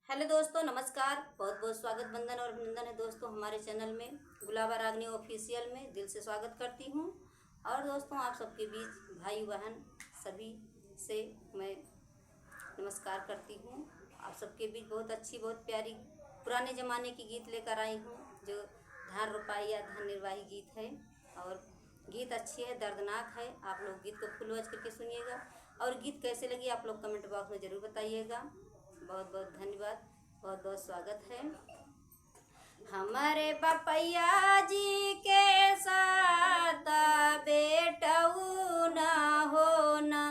Hello दोस्तों, नमस्कार। बहुत बहुत स्वागत, वंदन और अभिनंदन है दोस्तों हमारे चैनल में गुलाबा रागनी ऑफिशियल में दिल से स्वागत करती हूँ। और दोस्तों, आप सबके बीच भाई बहन सभी से मैं नमस्कार करती हूँ। आप सबके बीच बहुत अच्छी, बहुत प्यारी पुराने ज़माने की गीत लेकर आई हूँ, जो धान रोपाई या धान निर्वाही गीत है। और गीत अच्छी है, दर्दनाक है। आप लोग गीत को फुल वॉच करके सुनिएगा। और गीत कैसे लगी आप लोग कमेंट बॉक्स में ज़रूर बताइएगा। बहुत बहुत धन्यवाद, बहुत बहुत स्वागत है। हमारे पपैया जी के साथ बेटऊ न हो न,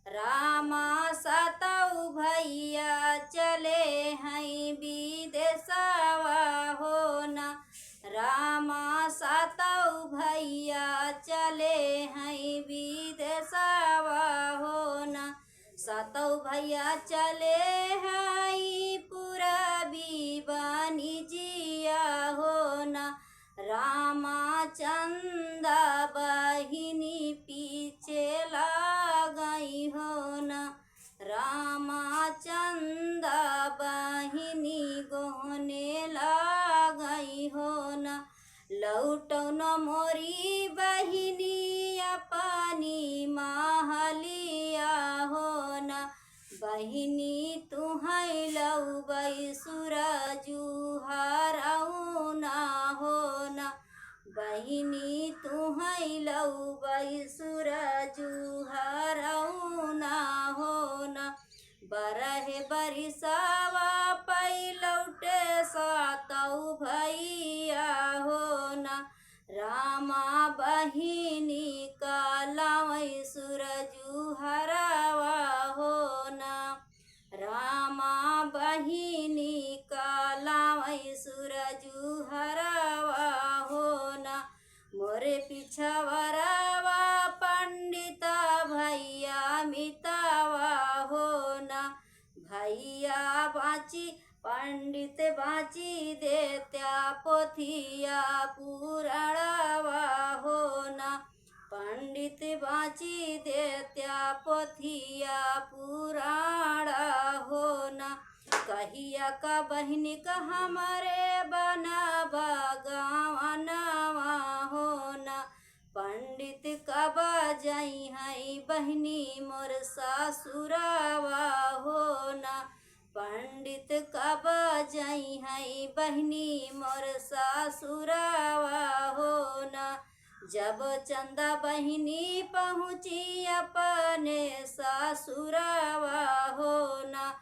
रामा सतऊ भैया चले हैं विदेशवा हो न, रामा सतऊ भैया चले हैं विदेशवा हो न, सतऊ भैया चले हैं पूरबी वाणिजिया हो न, रामा चंदा बहिनी पीछे लागई हो न, रामा चंदा बहिनी गोहने लागई हो न, लौटौ न मोरी बहिनी अपनी महलिया हो न, बहिनी तुहै लौबै सूरजू हरऊ न हो न, बहिनी तुहै लौबै सूरजू हरऊ न हो न, बरहे बरिसवा पै लौटे सातऊ भैया हो न, रामा बहिनी कलावै सूरजू हरवा हो न, रामा बहिनी कलावै सूरजू हरवा हो न, मोरे पिछवरवा पंडित भैया मितवा हो न, भैया बाची पंडित बाची देत्या पोथिया पुराणवा हो न, पंडित बाची देत्या पोथिया पुराण हो न, कहिया का बहिनी का हमारे बनवा गावनवा हो न, पंडित कब जाई है बहिनी मोर सासुरवा हो न, पंडित कब जाई है बहिनी मोर सासुरवा हो न, जब चंदा बहिनी पहुँची अपने सासुरवा हो न,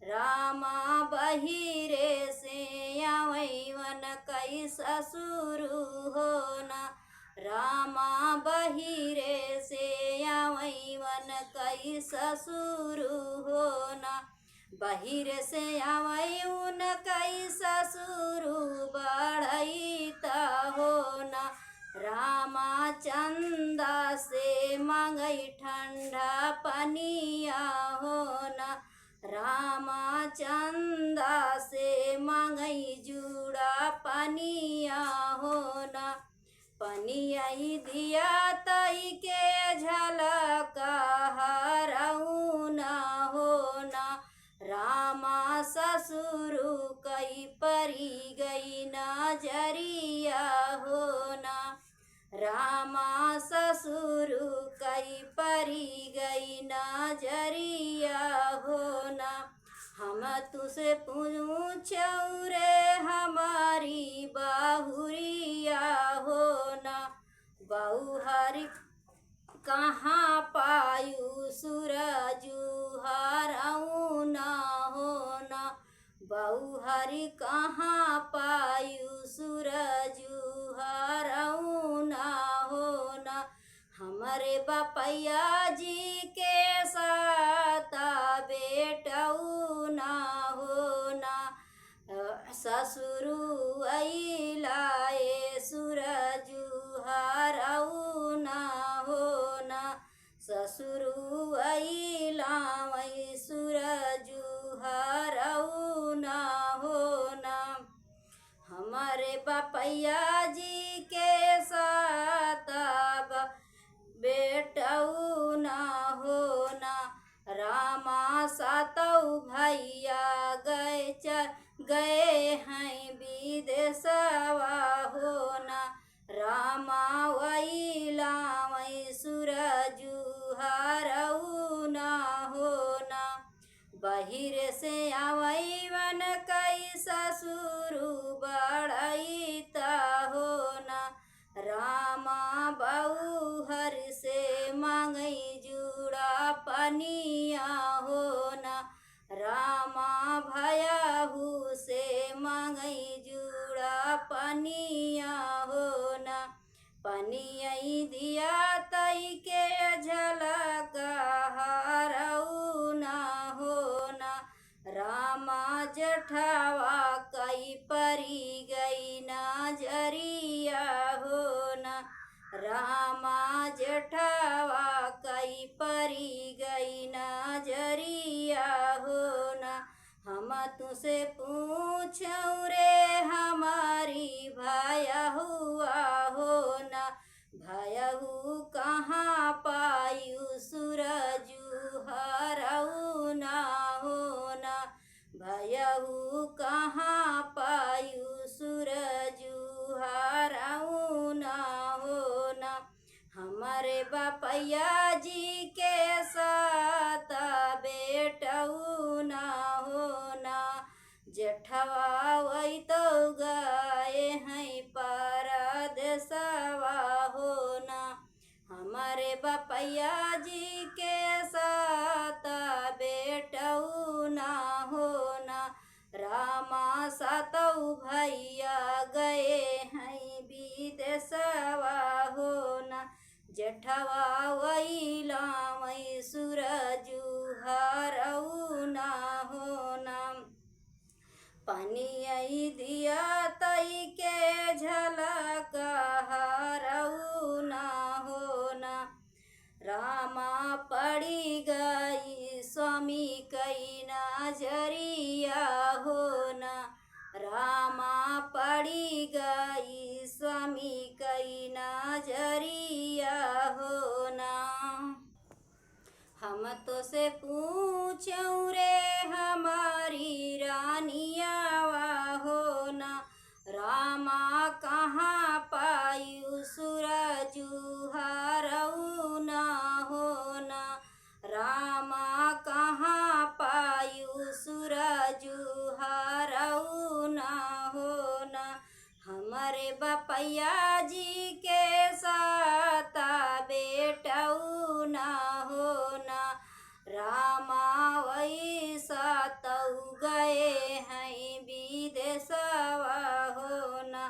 रामा बहिरे से आवै वन कई ससुरु हो न, रामा बहिरे से आवै वन कई ससुरु हो न, बहिरे से आवै उन कई ससुरु बढ़ैता हो न, रामा चंदा से मांगई ठंडा पनिया हो न, रामा चंदा से मांगई जूड़ा पनिया हो न, पनियाई दिया तई के झलका हरऊ न हो न, रामा ससुरु कई परी गई नजरिया हो न, रामा ससुरु कई परी गई नजरिया हो न, हम तुसे पूछऊ रे हमारी बाहुरिया हो न, बहुहरि कहाँ पायु सूरजू हरऊ न हो न, बहुहरि कहाँ पायु सूरजू हरऊ न हो न, हमारे बपैया जी के साथ बेटऊ न हो न, ससुरु अइलाए सूरजू हरऊ न हो न, ससुरु अइलावै सूरजू हरऊ न हो न, हमारे बपैया जी के साथ बेटऊ न हो न, रामा सातऊ भैया गए गए हैं विदेशवा हो ना। रामा वही लावई सूरजू हरऊ ना हो ना। बहिर से आवई वन कई ससुरु बड़ईता हो ना। रामा बहू हर से मांगई जुड़ा पनिया हो ना। रामा भयाहू से मांगई जुड़ा पनिया हो ना। पनियई दिया तई के झलक हरऊ ना हो ना। रामा जठवा कई परी गई नजरिया हो ना। रामा जठवा कई परी गई नजरिया हो ना। हम तुसे पूछूं रे हमारी भाया हुआ हो ना। भयहू कहाँ पायु सूरजू हरऊ ना हो ना। भयहू कहाँ पायु सूरजू हरऊ ना हो ना। हमारे बपैया जी के साथ बेटऊ ना हो ना। जेठवा वही तो गए हैं परदेसवा हो ना। हमारे बपैया जी के साथ बेटऊ ना हो ना। रामा सातऊ भैया गए हैं विदेशवा हो ना। जेठवा वही लावई सूरजू हरऊ ना हो ना। पनियई दिया तई के झलक हरऊ ना हो ना। रामा पड़ी गई स्वामी कई नजरिया हो ना। रामा पड़ी गई स्वामी कई नजरिया हो ना। हम तो से पूछूं रे हमारी रानियावा हो ना। रामा कहाँ पायु सूरजू हरऊ ना हो ना। रामा कहाँ पायु सूरजू हरऊ ना हो ना। हमारे बपैया जी के साथ बेटऊ ना हो ना। रामा वही सातऊ गए हैं विदेशवा हो ना।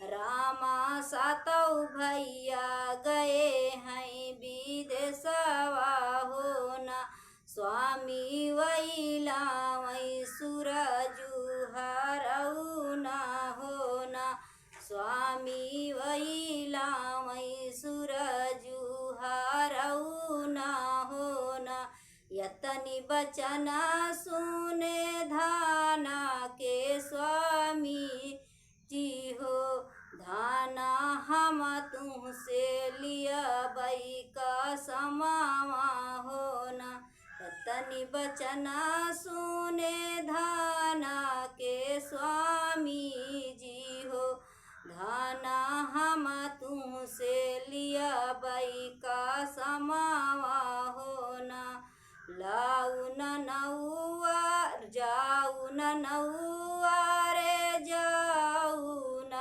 रामा सातऊ भैया गए हैं विदेशवा हो ना। स्वामी वही लावई सूरजू हरऊ ना हो ना। स्वामी वही लावई सूरजू हरऊ ना हो ना। यतनी बचना सुने धाना के स्वामी जी हो। धाना हम तुमसे लिया बई का समावा हो ना। यतनी बचना सुने धाना के स्वामी जी हो। धाना हम तुमसे लिया बई का समावा हो ना। लाऊ न नौआ जाऊ न नौआ रे जाऊ न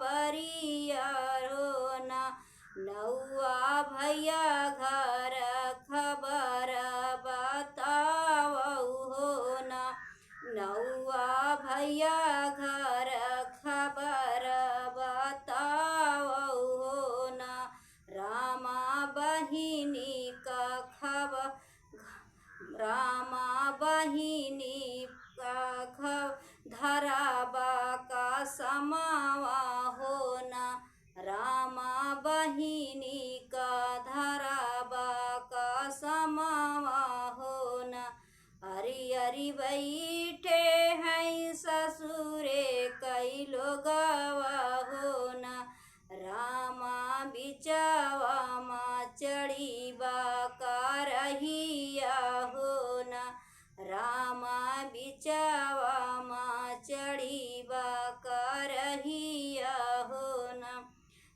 बरिया रो ना। नौआ भैया घर खबर बतावऊ हो ना। नौआ भैया घर खबर बतावऊ हो ना। रामा बहिनी का खबर रामा बहिनी का धराबा का समावा हो ना। रामा बहिनी का धराबा का समावा हो ना। हरी हरी बैठे हैं ससुरे कई लोगवा हो ना। रामा बिचवा माँ चढ़ी बाका रहिया हो ना। रामा बिचवा माँ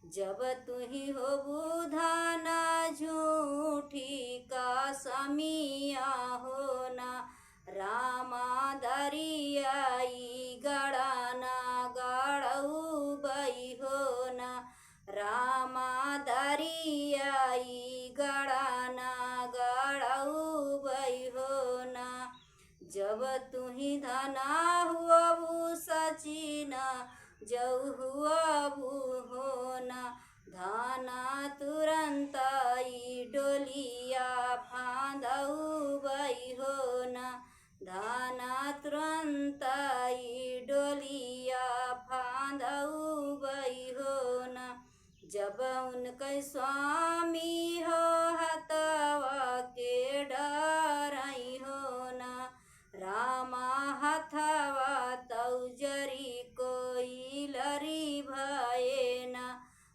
जब तुही हो बुधाना झूठी का समिया होना, रामा दरियाई गड़ाना गाड़ऊ बई होना, रामा दरियाई गड़ाना गाड़ऊ बई होना। जब तुही धना हुआ सचिना जऊ हुआ होना, धाना तुरंत आई डोलिया फांदऊ बई होना, धाना तुरंत आई डोलिया फांदऊ बई होना। जब उनके स्वामी हो हथवा के डरई होना, रामा हथवा तौजरी कोई लरी भयना,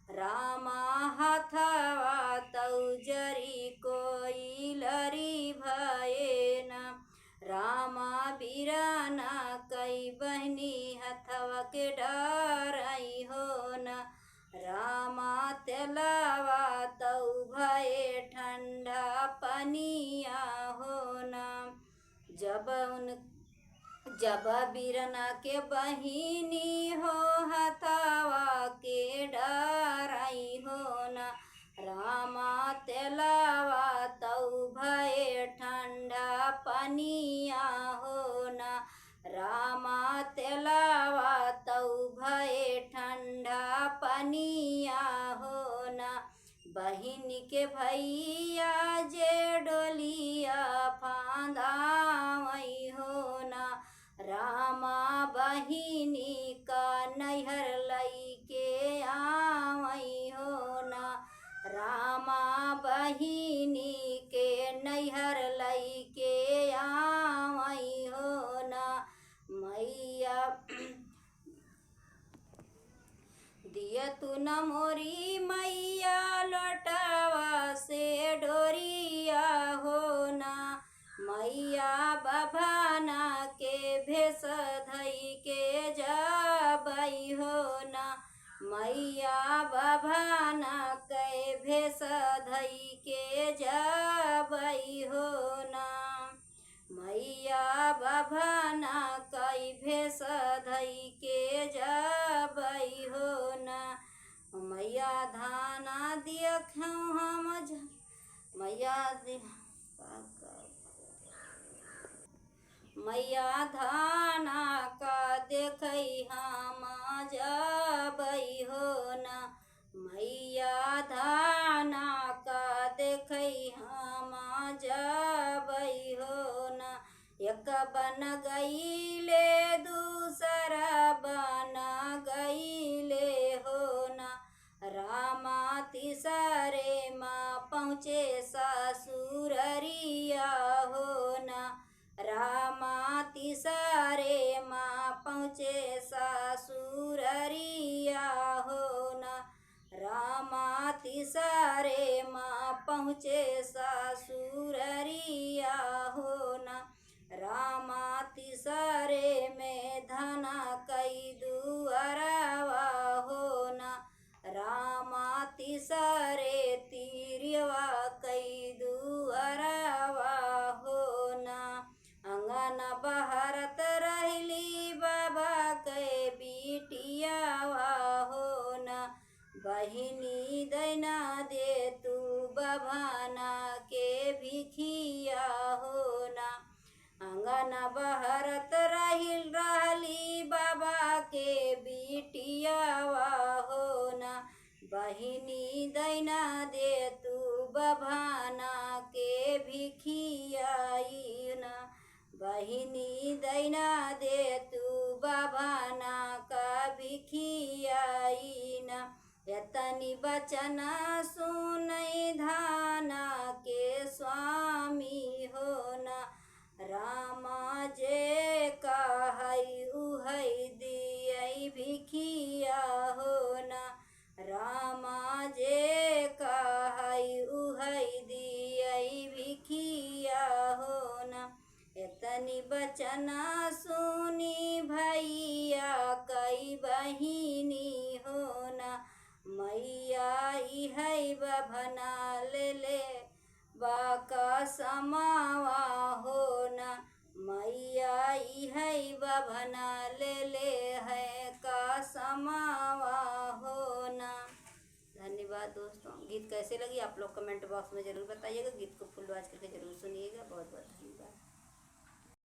रामा हथवा तौजरी कोई लरी भयना। रामा बीराना कई बहनी हथवा के डरई होना, रामा तेलावा तऊ भये ठंडा पनिया होना। जब बीरना के बहिनी हो हथवा के डरई होना, रामा तेलावा तऊ भये ठंडा पनिया होना, रामा तेलावा तऊ भये ठंडा पनिया होना। बहिन के भैया जे डोलिया फांदावई होना, रामा बहिनी का नैहर लई के आवई होना, रामा बहिनी के नैहर लई के आवई होना। मैया दिया तू न मोरी मैया लौटावा से डोरिया होना, मैया बभाना के भेष धई के जबई होना, मैया बभाना के भेष धई के जबई होना, मैया बभाना कई भेष धई के जबई होना। मैया धाना दियखूँ हम मैया धाना का देखई हम जबई होना, मैया धाना का देखई हम जबई होना। एक बन गईले दूसरा बन गईले होना, रामा तीसरे माँ पहुँचे ससुररिया होना, रामा तीसरे माँ पहुँचे ससुररिया होना, रामा तीसरे माँ पहुँचे ससुररिया होना। रामा तीसरे में धना कई दुअरवा होना, रामा तीसरे तीरवा कई दुअरवा होना। अंगन बहरत रहली बाबा के बिटियावा होना, बहिनी दैना दे तू बभाना के भिखिया होना। अंगन बहरत रहली बाबा के बिटियावा होना, बहिनी दैना दे तू बभाना के भिखियाईना, बहिनी दैना दे तू बभाना का भिखियाईना। यतनी बचन सुनई धाना के स्वामी होना, रामा जे कहई उहई दियई भिखिया होना, रामा जे कहई उहई दियई भिखिया होना। एतनी बचन सुनी भैया कई बहिनी होना, मैया है बभना ले ले बाका समावा होना, मैया ई है बभना ले ले है का समावा होना। धन्यवाद दोस्तों। गीत कैसे लगी आप लोग कमेंट बॉक्स में ज़रूर बताइएगा। गीत को फुल आवाज करके ज़रूर सुनिएगा। बहुत बहुत धन्यवाद।